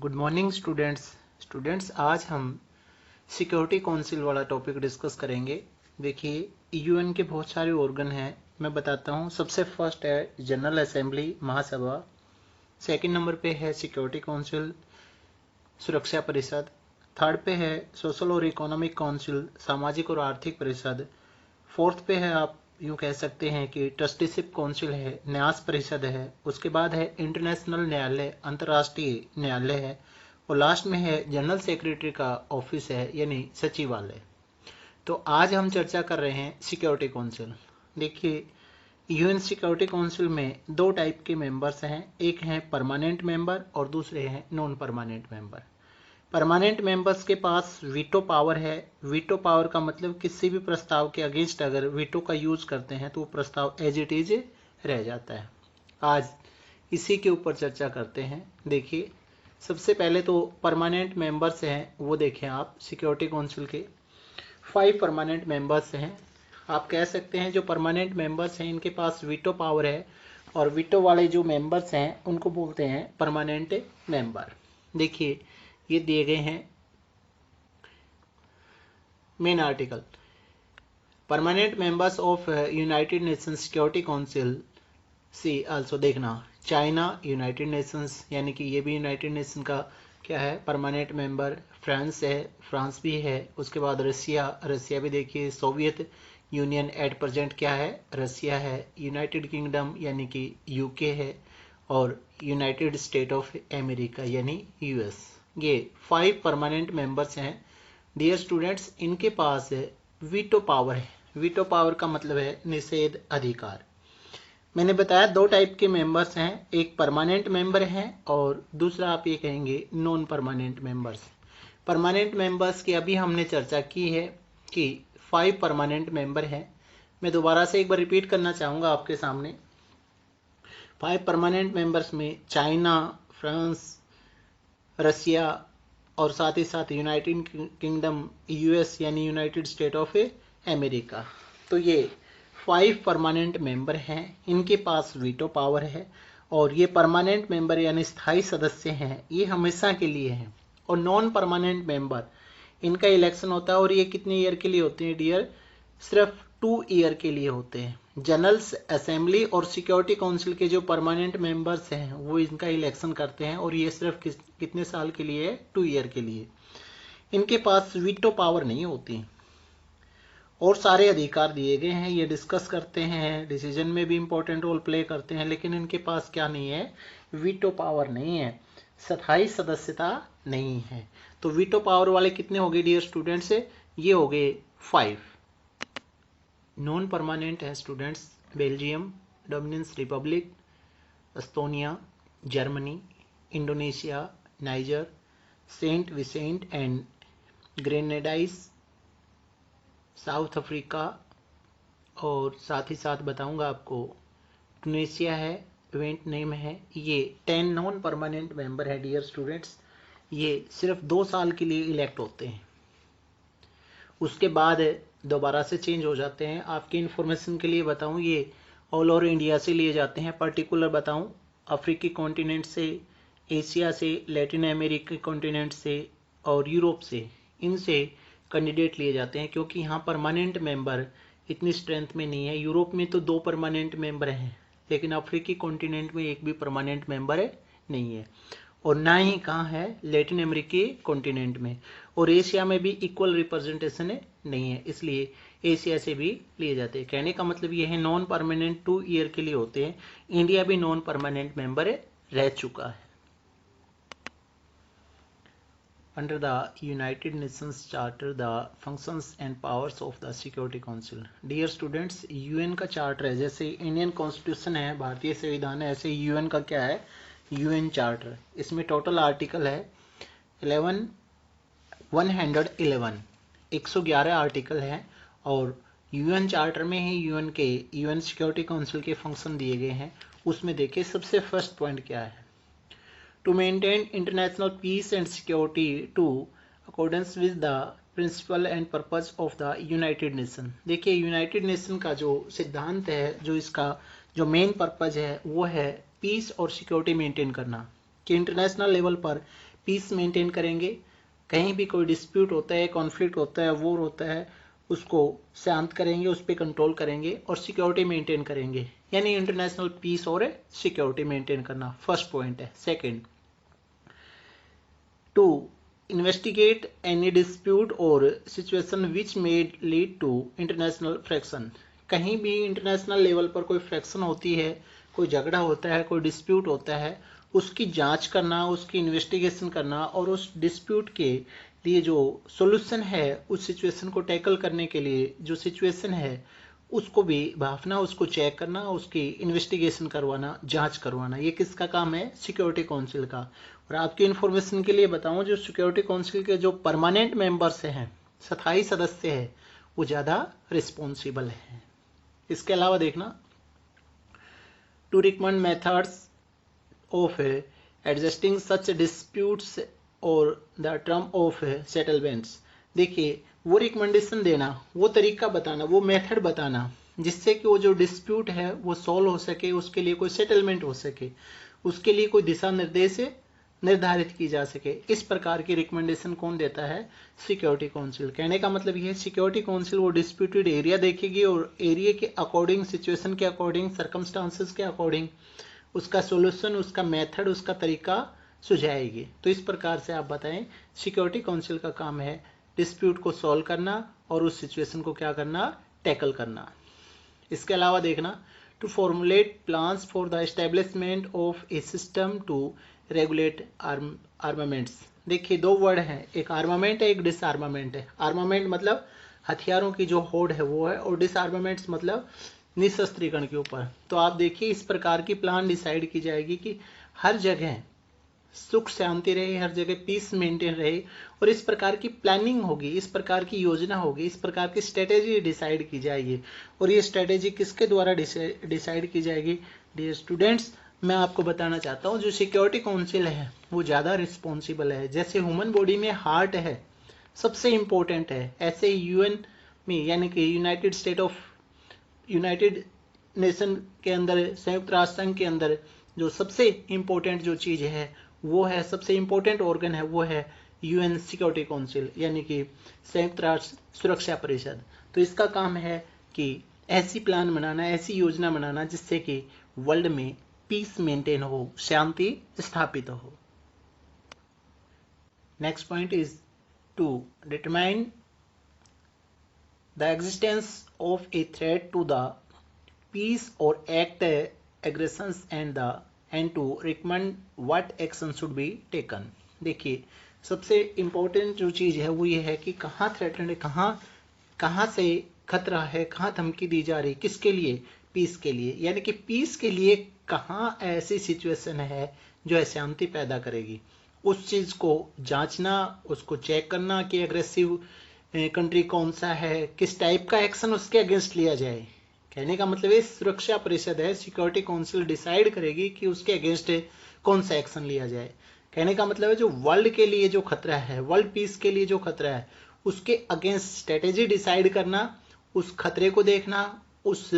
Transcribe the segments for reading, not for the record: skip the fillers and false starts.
Good morning students आज हम security council वाला टॉपिक डिस्कस करेंगे। देखिए, यूएन के बहुत सारे ऑर्गन हैं, मैं बताता हूँ। सबसे फर्स्ट है जनरल असेंबली, महासभा। सेकंड नंबर पे है सिक्योरिटी काउंसिल, सुरक्षा परिषद। थर्ड पे है सोशल और इकोनॉमिक काउंसिल, सामाजिक और आर्थिक परिषद। फोर्थ पे है, आप यूँ कह सकते हैं कि ट्रस्टीशिप काउंसिल है, न्यास परिषद है। उसके बाद है इंटरनेशनल न्यायालय, अंतर्राष्ट्रीय न्यायालय है। और लास्ट में है जनरल सेक्रेटरी का ऑफिस है, यानी सचिवालय। तो आज हम चर्चा कर रहे हैं सिक्योरिटी काउंसिल। देखिए, यूएन सिक्योरिटी काउंसिल में दो टाइप के मेंबर्स हैं, एक हैं परमानेंट मेंबर और दूसरे हैं non permanent member. Permanent members के पास वीटो पावर है। वीटो पावर का मतलब किसी भी प्रस्ताव के अगेंस्ट अगर वीटो का यूज करते हैं तो वो प्रस्ताव एज इट इज रह जाता है। आज इसी के ऊपर चर्चा करते हैं। देखिए, सबसे पहले तो परमानेंट मेंबर्स हैं, वो देखें आप। सिक्योरिटी काउंसिल के 5 परमानेंट मेंबर्स हैं। आप कह सकते हैं जो परमानेंट मेंबर्स हैं इनके पास वीटो पावर है, और वीटो वाले जो मेंबर्स हैं उनको बोलते हैं परमानेंट मेंबर। देखिए, ये दिए गए हैं main article. Permanent members of United Nations Security Council see also. देखना, चाइना यूनाइटेड नेशंस, यानी कि ये भी यूनाइटेड नेशन का क्या है, परमानेंट मेंबर। फ्रांस है, फ्रांस भी है। उसके बाद रसिया, रसिया भी देखिए। सोवियत यूनियन एट प्रेजेंट क्या है, रसिया है। यूनाइटेड किंगडम यानी कि यूके है। और यूनाइटेड स्टेट ऑफ अमेरिका यानी यूएस। ये 5 परमानेंट मेंबर्स हैं। डियर स्टूडेंट्स, इनके पास वीटो पावर है। वीटो पावर का मतलब है निषेध अधिकार। मैंने बताया दो टाइप के मेंबर्स हैं, एक परमानेंट मेंबर हैं और दूसरा आप ये कहेंगे non permanent members. Permanent members की अभी हमने चर्चा की है कि 5 परमानेंट मेंबर हैं। मैं दोबारा से एक बार रिपीट करना चाहूँगा आपके सामने। 5 परमानेंट मेंबर्स में चाइना, फ्रांस, रसिया और साथ ही साथ यूनाइटेड किंगडम, यूएस यानी यूनाइटेड स्टेट ऑफ अमेरिका। तो ये 5 परमानेंट मेंबर हैं, इनके पास वीटो पावर है। और ये परमानेंट मेंबर यानी स्थायी सदस्य हैं, ये हमेशा के लिए हैं। और नॉन परमानेंट मेंबर, इनका इलेक्शन होता है, और ये कितने ईयर के लिए होते हैं डियर, सिर्फ 2 ईयर के लिए होते हैं। जनरल असेंबली और सिक्योरिटी काउंसिल के जो परमानेंट मेंबर्स हैं वो इनका इलेक्शन करते हैं, और ये सिर्फ कितने साल के लिए है, 2 ईयर के लिए। इनके पास वीटो पावर नहीं होती और सारे अधिकार दिए गए हैं, ये डिस्कस करते हैं, डिसीजन में भी इंपॉर्टेंट रोल प्ले करते हैं, लेकिन इनके पास क्या नहीं है, वीटो पावर नहीं है, स्थायी सदस्यता नहीं है। तो वीटो पावर वाले कितने हो गए डियर स्टूडेंट्स, ये हो गए 5। नॉन परमानेंट है students, Belgium, Dominican Republic, Estonia, Germany, Indonesia, Niger, Saint Vincent and Grenadines, South Africa, और साथ ही साथ बताऊंगा आपको ट्यूनीशिया है, इवेंट नेम है। ये 10 नॉन परमानेंट मेंबर है डियर स्टूडेंट्स। ये सिर्फ 2 साल के लिए इलेक्ट होते हैं, उसके बाद दोबारा से चेंज हो जाते हैं। आपकी इन्फॉर्मेशन के लिए बताऊं, ये ऑल ओवर इंडिया से लिए जाते हैं। पर्टिकुलर बताऊं, अफ्रीकी कॉन्टिनेंट से, एशिया से, लैटिन अमेरिकी कॉन्टिनेंट से और यूरोप से, इनसे कैंडिडेट लिए जाते हैं, क्योंकि यहाँ परमानेंट मेंबर इतनी स्ट्रेंथ में नहीं है। यूरोप में तो 2 परमानेंट मेंबर हैं, लेकिन अफ्रीकी कॉन्टिनेंट में एक भी परमानेंट मेंबर नहीं है, और ना ही कहाँ है, लैटिन अमेरिकी कॉन्टिनेंट में। और एशिया में भी इक्वल रिप्रेजेंटेशन नहीं है, इसलिए एशिया से भी लिए जाते हैं। कहने का मतलब ये है नॉन परमानेंट 2 ईयर के लिए होते हैं। इंडिया भी नॉन परमानेंट मेंबर रह चुका है। Under the United Nations Charter, the functions and powers of the Security Council. Dear students, UN का चार्टर है, जैसे इंडियन कॉन्स्टिट्यूशन है, भारतीय संविधान है, ऐसे UN का क्या है, UN चार्टर। इसमें टोटल आर्टिकल है 111 111 आर्टिकल है। और UN चार्टर में ही UN सिक्योरिटी काउंसिल के फंक्शन दिए गए हैं। उसमें देखिए सबसे फर्स्ट पॉइंट क्या है, to maintain international peace and security to accordance with the principle and purpose of the United Nation। देखिए, यूनाइटेड नेशन का जो सिद्धांत है, जो इसका जो मेन पर्पज है, वो है पीस और सिक्योरिटी मेंटेन करना, कि इंटरनेशनल लेवल पर पीस मेंटेन करेंगे, कहीं भी कोई डिस्प्यूट होता है, कॉन्फ्लिक्ट होता है, वॉर होता है, उसको शांत करेंगे, उस पर कंट्रोल करेंगे और सिक्योरिटी मेंटेन करेंगे, यानी इंटरनेशनल पीस और सिक्योरिटी मेंटेन करना फर्स्ट पॉइंट है। Second, to investigate any dispute और situation which may lead to international fraction. कहीं भी इंटरनेशनल लेवल पर कोई फ्रैक्शन होती है, कोई झगड़ा होता है, कोई डिस्प्यूट होता है, उसकी जांच करना, उसकी इन्वेस्टिगेशन करना और उस डिस्प्यूट के लिए जो सॉल्यूशन है, उस सिचुएशन को टैकल करने के लिए जो सिचुएशन है उसको भी भांपना, उसको चेक करना, उसकी इन्वेस्टिगेशन करवाना, जांच करवाना, ये किसका काम है? सिक्योरिटी काउंसिल का। और आपकी इन्फॉर्मेशन के लिए बताऊं, जो सिक्योरिटी काउंसिल के जो परमानेंट मेंबर्स हैं, स्थायी सदस्य हैं, वो ज़्यादा रिस्पॉन्सिबल हैं। इसके अलावा देखना, to recommend methods of adjusting such disputes और द टर्म ऑफ सेटलमेंट्स। देखिए, वो रिकमेंडेशन देना, वो तरीका बताना, वो मेथड बताना जिससे कि वो जो डिस्प्यूट है वो सॉल्व हो सके, उसके लिए कोई सेटलमेंट हो सके, उसके लिए कोई दिशा निर्देश निर्धारित की जा सके। इस प्रकार की रिकमेंडेशन कौन देता है? Security council. कहने का मतलब ये है, सिक्योरिटी काउंसिल वो डिस्प्यूटेड एरिया देखेगी और एरिया के अकॉर्डिंग, सिचुएशन के अकॉर्डिंग, सर्कमस्टांसेस के अकॉर्डिंग उसका सॉल्यूशन, उसका मेथड, उसका तरीका सुझाएगी। तो इस प्रकार से आप बताएं, सिक्योरिटी काउंसिल का काम है डिस्प्यूट को सॉल्व करना और उस सिचुएशन को क्या करना? टैकल करना। इसके अलावा देखना, to formulate plans for the establishment of a system to regulate armaments. देखिए, दो वर्ड हैं, एक आर्मामेंट है, एक डिसआर्मामेंट है। आर्मामेंट मतलब हथियारों की जो होड़ है वो है, और डिसआर्मामेंट्स मतलब निशस्त्रीकरण के ऊपर। तो आप देखिए, इस प्रकार की प्लान डिसाइड की जाएगी कि हर जगह सुख शांति रहे, हर जगह पीस मेंटेन रहे, और इस प्रकार की प्लानिंग होगी, इस प्रकार की योजना होगी, इस प्रकार की स्ट्रेटेजी डिसाइड की जाएगी। और ये स्ट्रेटेजी किसके द्वारा डिसाइड की जाएगी? डियर स्टूडेंट्स, मैं आपको बताना चाहता हूँ, जो सिक्योरिटी काउंसिल है वो ज़्यादा रिस्पॉन्सिबल है। जैसे ह्यूमन बॉडी में हार्ट है, सबसे इम्पोर्टेंट है, ऐसे यूएन में, यानी कि यूनाइटेड नेशन के अंदर, संयुक्त राष्ट्र संघ के अंदर जो सबसे इम्पोर्टेंट जो चीज़ है वो है, सबसे इम्पोर्टेंट ऑर्गन है वो है यूएन सिक्योरिटी काउंसिल, यानी कि संयुक्त राष्ट्र सुरक्षा परिषद। तो इसका काम है कि ऐसी प्लान बनाना, ऐसी योजना बनाना जिससे कि वर्ल्ड में पीस मेंटेन हो, शांति स्थापित हो। Next point is to determine the existence of a threat to the peace or act aggressions and to recommend what action should be taken। देखिए, सबसे इम्पोर्टेंट जो चीज़ है वो ये है कि कहाँ थ्रेटन है, कहाँ से खतरा है, कहाँ धमकी दी जा रही, किसके लिए? पीस के लिए। यानी कि पीस के लिए कहाँ ऐसी सिचुएशन है जो अशांति पैदा करेगी, उस चीज़ को जांचना, उसको चेक करना कि एग्रेसिव कंट्री कौन सा है, किस टाइप का एक्शन उसके अगेंस्ट लिया जाए। कहने का मतलब ये सुरक्षा परिषद है, सिक्योरिटी काउंसिल डिसाइड करेगी कि उसके अगेंस्ट कौन सा एक्शन लिया जाए। कहने का मतलब है, जो वर्ल्ड के लिए जो खतरा है, वर्ल्ड पीस के लिए जो खतरा है, उसके अगेंस्ट स्ट्रेटेजी डिसाइड करना, उस खतरे को देखना, उस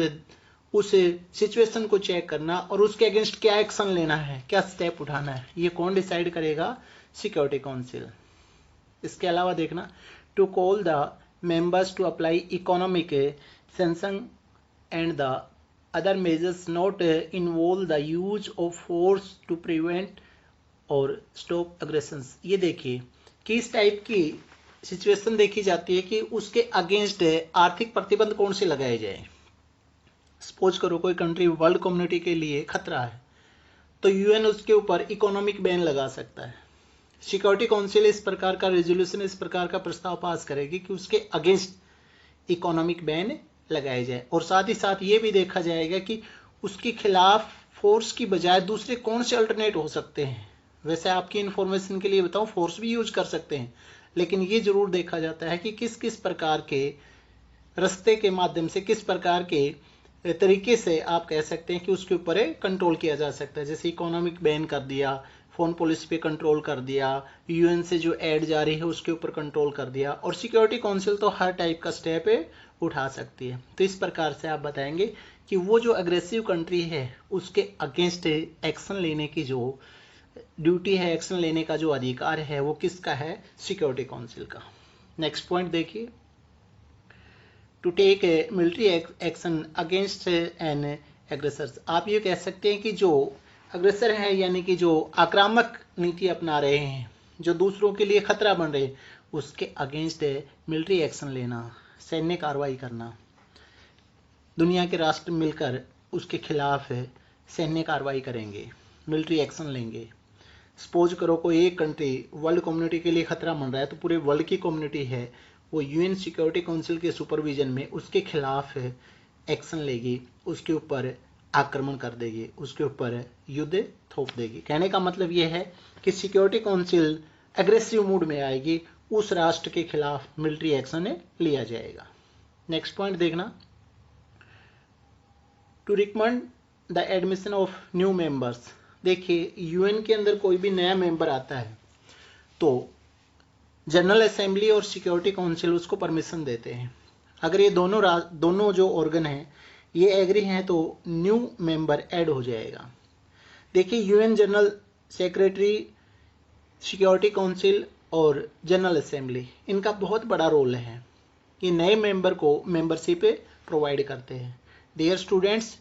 सिचुएशन को चेक करना और उसके अगेंस्ट क्या एक्शन लेना है, क्या स्टेप उठाना है, ये कौन डिसाइड करेगा? Security Council. इसके अलावा देखना, to call the members to apply economic sanction and the other measures not involve the use of force to prevent or stop aggressions। ये देखिए कि इस टाइप की सिचुएशन देखी जाती है कि उसके अगेंस्ट आर्थिक प्रतिबंध कौन से लगाए जाए। सपोज करो कोई कंट्री वर्ल्ड कम्युनिटी के लिए खतरा है, तो यूएन उसके ऊपर इकोनॉमिक बैन लगा सकता है। सिक्योरिटी काउंसिल इस प्रकार का रेजोल्यूशन, इस प्रकार का प्रस्ताव पास करेगी कि उसके अगेंस्ट इकोनॉमिक बैन लगाए जाए, और साथ ही साथ ये भी देखा जाएगा कि उसके खिलाफ फोर्स की बजाय दूसरे कौन से अल्टरनेट हो सकते हैं। वैसे आपकी इन्फॉर्मेशन के लिए बताऊं, फोर्स भी यूज कर सकते हैं, लेकिन ये जरूर देखा जाता है कि किस किस प्रकार के रास्ते के माध्यम से, किस प्रकार के तरीके से आप कह सकते हैं कि उसके ऊपर कंट्रोल किया जा सकता है। जैसे इकोनॉमिक बैन कर दिया, फोन पॉलिसी पे कंट्रोल कर दिया, यूएन से जो एड जारी है उसके ऊपर कंट्रोल कर दिया, और सिक्योरिटी काउंसिल तो हर टाइप का स्टेप उठा सकती है। तो इस प्रकार से आप बताएंगे कि वो जो अग्रेसिव कंट्री है उसके अगेंस्ट एक्शन लेने की जो ड्यूटी है, एक्शन लेने का जो अधिकार है वो किसका है? सिक्योरिटी काउंसिल का। नेक्स्ट पॉइंट देखिए, to take a military action against an aggressor. आप ये कह सकते हैं कि जो अग्रेसर है यानी कि जो आक्रामक नीति अपना रहे हैं, जो दूसरों के लिए खतरा बन रहे हैं, उसके अगेंस्ट मिलिट्री एक्शन लेना, सैन्य कार्रवाई करना। दुनिया के राष्ट्र मिलकर उसके खिलाफ सैन्य कार्रवाई करेंगे, मिलिट्री एक्शन लेंगे। सपोज करो कोई एक कंट्री वर्ल्ड कम्युनिटी के लिए खतरा बन रहा है, तो पूरे वर्ल्ड की कम्युनिटी है वो यूएन सिक्योरिटी काउंसिल के सुपरविजन में उसके खिलाफ एक्शन लेगी, उसके ऊपर आक्रमण कर देगी, उसके ऊपर युद्ध थोप देगी। कहने का मतलब ये है कि सिक्योरिटी काउंसिल एग्रेसिव मूड में आएगी, उस राष्ट्र के खिलाफ मिलिट्री एक्शन लिया जाएगा। नेक्स्ट पॉइंट देखना, to recommend the admission of new members. देखिए यूएन के अंदर कोई भी नया मेंबर आता है तो जनरल असेंबली और सिक्योरिटी काउंसिल उसको परमिशन देते हैं। अगर ये दोनों जो ऑर्गन हैं ये एग्री हैं तो न्यू मेंबर ऐड हो जाएगा। देखिए UN general secretary, security council और जनरल असेंबली, इनका बहुत बड़ा रोल है। ये नए मेंबर को मेंबरशिप प्रोवाइड करते हैं। डियर स्टूडेंट्स,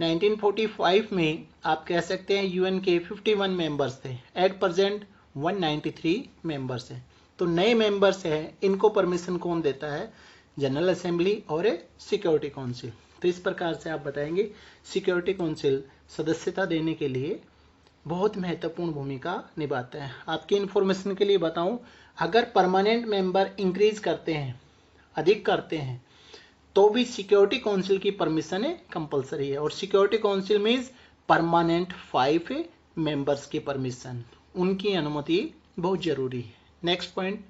1945 में आप कह सकते हैं यूएन के 51 मेंबर्स थे, एट प्रेजेंट 193 मेंबर्स हैं। तो नए मेंबर्स हैं, इनको परमिशन कौन देता है? जनरल असेंबली और सिक्योरिटी काउंसिल। तो इस प्रकार से आप बताएंगे सिक्योरिटी काउंसिल सदस्यता देने के लिए बहुत महत्वपूर्ण भूमिका निभाता है। आपकी इन्फॉर्मेशन के लिए बताऊं, अगर परमानेंट मेंबर इंक्रीज करते हैं, अधिक करते हैं, तो भी सिक्योरिटी काउंसिल की परमिशन कंपलसरी है। और security council means permanent 5 members की परमिशन, उनकी अनुमति बहुत जरूरी है। Next point,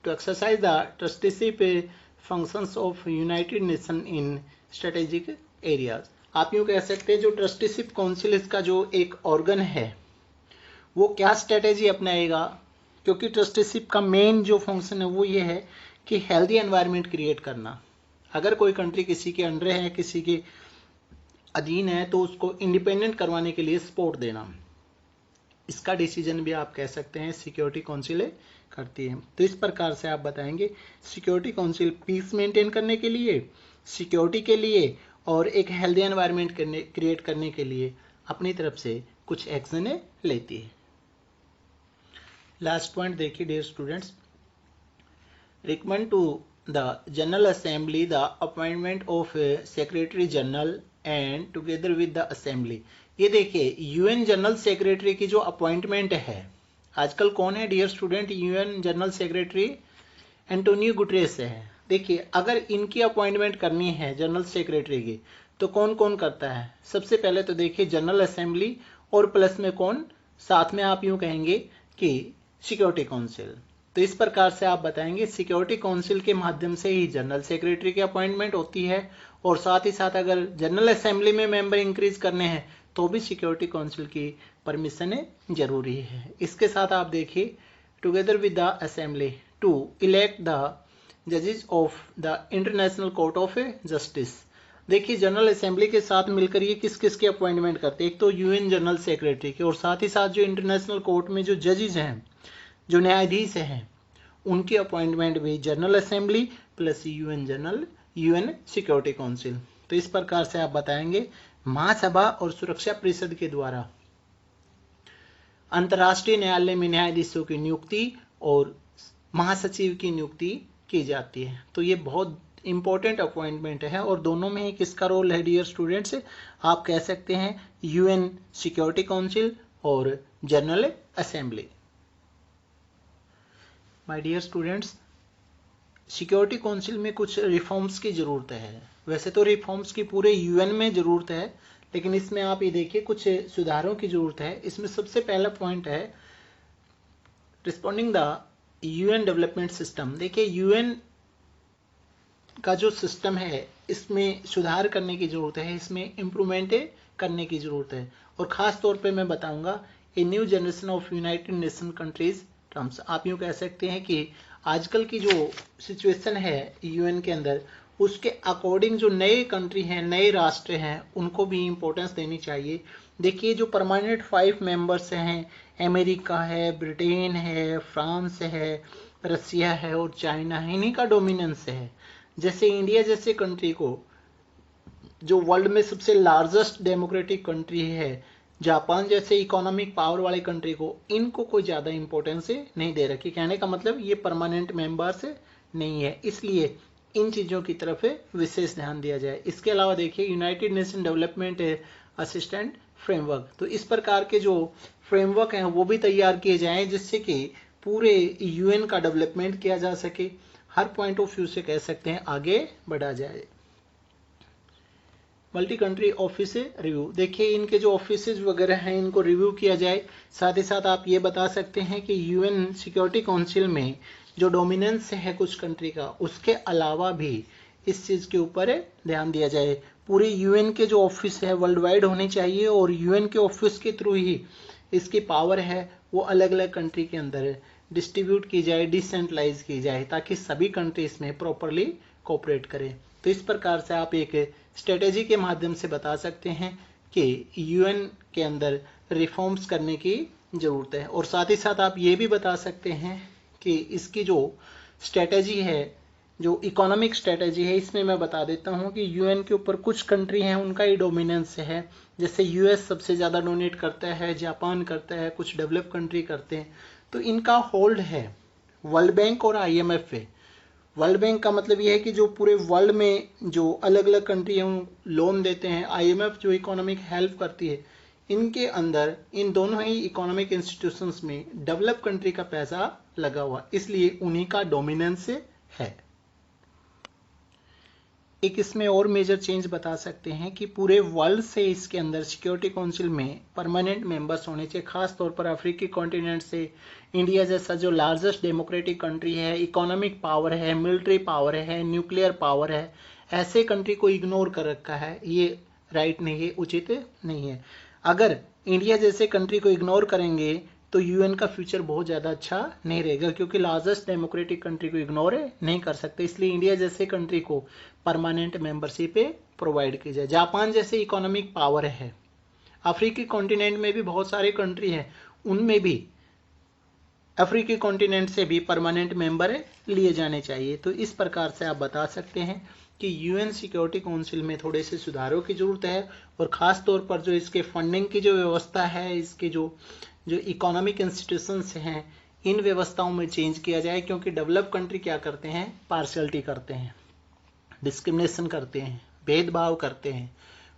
to exercise the trusteeship functions of United Nation in strategic areas. आप यूँ कह सकते हैं जो ट्रस्टीशिप काउंसिल इसका जो एक ऑर्गन है वो क्या स्ट्रेटेजी अपनाएगा, क्योंकि ट्रस्टीशिप का मेन जो फंक्शन है वो ये है कि हेल्दी एनवायरनमेंट क्रिएट करना। अगर कोई कंट्री किसी के अंडर है, किसी के अधीन है, तो उसको इंडिपेंडेंट करवाने के लिए सपोर्ट देना, इसका डिसीजन भी आप कह सकते हैं सिक्योरिटी काउंसिल करती है। तो इस प्रकार से आप बताएंगे सिक्योरिटी काउंसिल पीस मेंटेन करने के लिए, सिक्योरिटी के लिए और एक हेल्दी एनवायरनमेंट क्रिएट करने के लिए अपनी तरफ से कुछ एक्शन लेती है। लास्ट पॉइंट देखिए dear students, recommend to the General Assembly the appointment of Secretary General and together with the assembly. ये देखिए यूएन जनरल सेक्रेटरी की जो अपॉइंटमेंट है, आजकल कौन है dear student? UN general secretary Antonio Guterres है। देखिए अगर इनकी अपॉइंटमेंट करनी है जनरल सेक्रेटरी की, तो कौन कौन करता है? सबसे पहले तो देखिए जनरल असेंबली और प्लस में कौन, साथ में आप यूं कहेंगे कि सिक्योरिटी काउंसिल। तो इस प्रकार से आप बताएंगे सिक्योरिटी काउंसिल के माध्यम से ही जनरल सेक्रेटरी की अपॉइंटमेंट होती है, और साथ ही साथ अगर जनरल असेंबली में मेंबर इंक्रीज करने हैं तो भी सिक्योरिटी काउंसिल की परमिशन जरूरी है। इसके साथ आप देखिए together with the assembly to elect the जजेस of the International Court of Justice. देखिए जनरल असेंबली के साथ मिलकर ये किस किस की अपॉइंटमेंट करते हैं? एक तो यूएन जनरल सेक्रेटरी के, और साथ ही साथ जो इंटरनेशनल कोर्ट में जो जजेस हैं, जो न्यायाधीश हैं, उनकी अपॉइंटमेंट भी general assembly plus UN security council. तो इस प्रकार से आप बताएंगे महासभा और सुरक्षा परिषद के द्वारा अंतर्राष्ट्रीय न्यायालय में न्यायाधीशों की नियुक्ति और महासचिव की नियुक्ति की जाती है। तो ये बहुत इंपॉर्टेंट अपॉइंटमेंट है, और दोनों में ही किसका रोल है डियर स्टूडेंट्स? आप कह सकते हैं यूएन सिक्योरिटी काउंसिल और general assembly. My dear students, security council में कुछ रिफॉर्म्स की ज़रूरत है। वैसे तो रिफॉर्म्स की पूरे यूएन में ज़रूरत है, लेकिन इसमें आप ये देखिए कुछ सुधारों की ज़रूरत है। इसमें सबसे पहला पॉइंट है responding the UN development system. देखिए यूएन का जो सिस्टम है इसमें सुधार करने की ज़रूरत है, इसमें इम्प्रूवमेंट करने की ज़रूरत है। और ख़ास तौर पे मैं बताऊंगा a new generation of United nation countries terms. आप यूँ कह सकते हैं कि आजकल की जो सिचुएशन है यूएन के अंदर, उसके अकॉर्डिंग जो नए कंट्री हैं, नए राष्ट्र हैं, उनको भी इम्पोर्टेंस देनी चाहिए। देखिए जो परमानेंट 5 मेंबर्स हैं, अमेरिका है, ब्रिटेन है, फ्रांस है, रसिया है और चाइना है, इन्हीं का डोमिनेंस है। जैसे इंडिया जैसे कंट्री को, जो वर्ल्ड में सबसे लार्जेस्ट डेमोक्रेटिक कंट्री है, जापान जैसे इकोनॉमिक पावर वाले कंट्री को, इनको कोई ज़्यादा इंपॉर्टेंस नहीं दे रखी। कहने का मतलब ये परमानेंट मेंबर्स नहीं है, इसलिए इन चीज़ों की तरफ विशेष ध्यान दिया जाए। इसके अलावा देखिए United nation development assistant framework, तो इस प्रकार के जो फ्रेमवर्क हैं वो भी तैयार किए जाएं जिससे कि पूरे यूएन का डेवलपमेंट किया जा सके, हर पॉइंट ऑफ व्यू से कह सकते हैं आगे बढ़ा जाए। मल्टी कंट्री ऑफिस रिव्यू, देखिए इनके जो ऑफिसेज वगैरह हैं इनको रिव्यू किया जाए। साथ ही साथ आप ये बता सकते हैं कि यूएन सिक्योरिटी काउंसिल में जो डोमिनेंस है कुछ कंट्री का, उसके अलावा भी इस चीज़ के ऊपर ध्यान दिया जाए। पूरे यूएन के जो ऑफिस है वर्ल्ड वाइड होने चाहिए और यूएन के ऑफिस के थ्रू ही इसकी पावर है वो अलग अलग कंट्री के अंदर डिस्ट्रीब्यूट की जाए, डिसेंट्रलाइज की जाए, ताकि सभी कंट्री इसमें प्रॉपरली कोऑपरेट करें। तो इस प्रकार से आप एक स्ट्रेटेजी के माध्यम से बता सकते हैं कि यूएन के अंदर रिफॉर्म्स करने की ज़रूरत है। और साथ ही साथ आप ये भी बता सकते हैं कि इसकी जो स्ट्रेटेजी है, जो इकोनॉमिक स्ट्रेटेजी है, इसमें मैं बता देता हूँ कि यूएन के ऊपर कुछ कंट्री हैं उनका ही डोमिनेंस है। जैसे यूएस सबसे ज़्यादा डोनेट करता है, जापान करता है, कुछ डेवलप कंट्री करते हैं, तो इनका होल्ड है वर्ल्ड बैंक और आईएमएफ पे। वर्ल्ड बैंक का मतलब यह है कि जो पूरे वर्ल्ड में जो अलग अलग कंट्री हैं लोन देते हैं, आईएमएफ जो इकोनॉमिक हेल्प करती है, इनके अंदर इन दोनों ही इकोनॉमिक इंस्टीट्यूशंस में डेवलप कंट्री का पैसा लगा हुआ, इसलिए उन्हीं का डोमिनेंस है। एक इसमें और मेजर चेंज बता सकते हैं कि पूरे वर्ल्ड से इसके अंदर सिक्योरिटी काउंसिल में परमानेंट मेंबर्स होने चाहिए, खास तौर पर अफ्रीकी कॉन्टिनेंट से इंडिया जैसा जो लार्जेस्ट डेमोक्रेटिक कंट्री है, इकोनॉमिक पावर है, मिलिट्री पावर है, न्यूक्लियर पावर है, ऐसे कंट्री को इग्नोर कर रखा है। ये राइट नहीं है, उचित नहीं है। अगर इंडिया जैसे कंट्री को इग्नोर करेंगे तो यूएन का फ्यूचर बहुत ज़्यादा अच्छा नहीं रहेगा, क्योंकि लार्जेस्ट डेमोक्रेटिक कंट्री को इग्नोर नहीं कर सकते। इसलिए इंडिया जैसे कंट्री को परमानेंट मेंबरशिप प्रोवाइड की जाए। जापान जैसे इकोनॉमिक पावर है, अफ्रीकी कॉन्टिनेंट में भी बहुत सारे कंट्री हैं, उनमें भी अफ्रीकी कॉन्टिनेंट से भी परमानेंट मेंबर लिए जाने चाहिए। तो इस प्रकार से आप बता सकते हैं कि यूएन सिक्योरिटी काउंसिल में थोड़े से सुधारों की जरूरत है, और ख़ास तौर पर जो इसके फंडिंग की जो व्यवस्था है, इसके जो इकोनॉमिक इंस्टीट्यूशंस हैं, इन व्यवस्थाओं में चेंज किया जाए। क्योंकि डेवलप कंट्री क्या करते हैं, पार्शियलिटी करते हैं, डिस्क्रिमिनेशन करते हैं, भेदभाव करते हैं।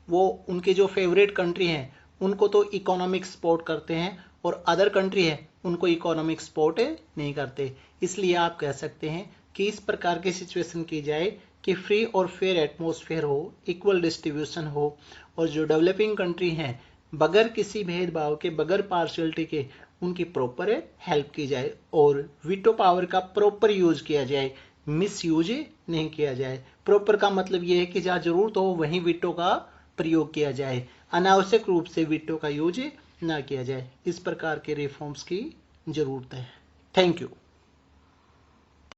वो उनके जो फेवरेट कंट्री हैं उनको तो इकोनॉमिक सपोर्ट करते हैं और अदर कंट्री है उनको इकोनॉमिक सपोर्ट नहीं करते। इसलिए आप कह सकते हैं कि इस प्रकार की सिचुएशन की जाए कि फ्री और फेयर एटमॉस्फेयर हो, इक्वल डिस्ट्रीब्यूशन हो, और जो डेवलपिंग कंट्री हैं बगैर किसी भेदभाव के, बगैर पार्शियलिटी के, उनकी प्रॉपर हेल्प की जाए और वीटो पावर का प्रॉपर यूज किया जाए, मिस यूज नहीं किया जाए। प्रॉपर का मतलब यह है कि जहाँ जरूरत हो वहीं वीटो का प्रयोग किया जाए, अनावश्यक रूप से वीटो का यूज ना किया जाए। इस प्रकार के रिफॉर्म्स की जरूरत है। Thank you.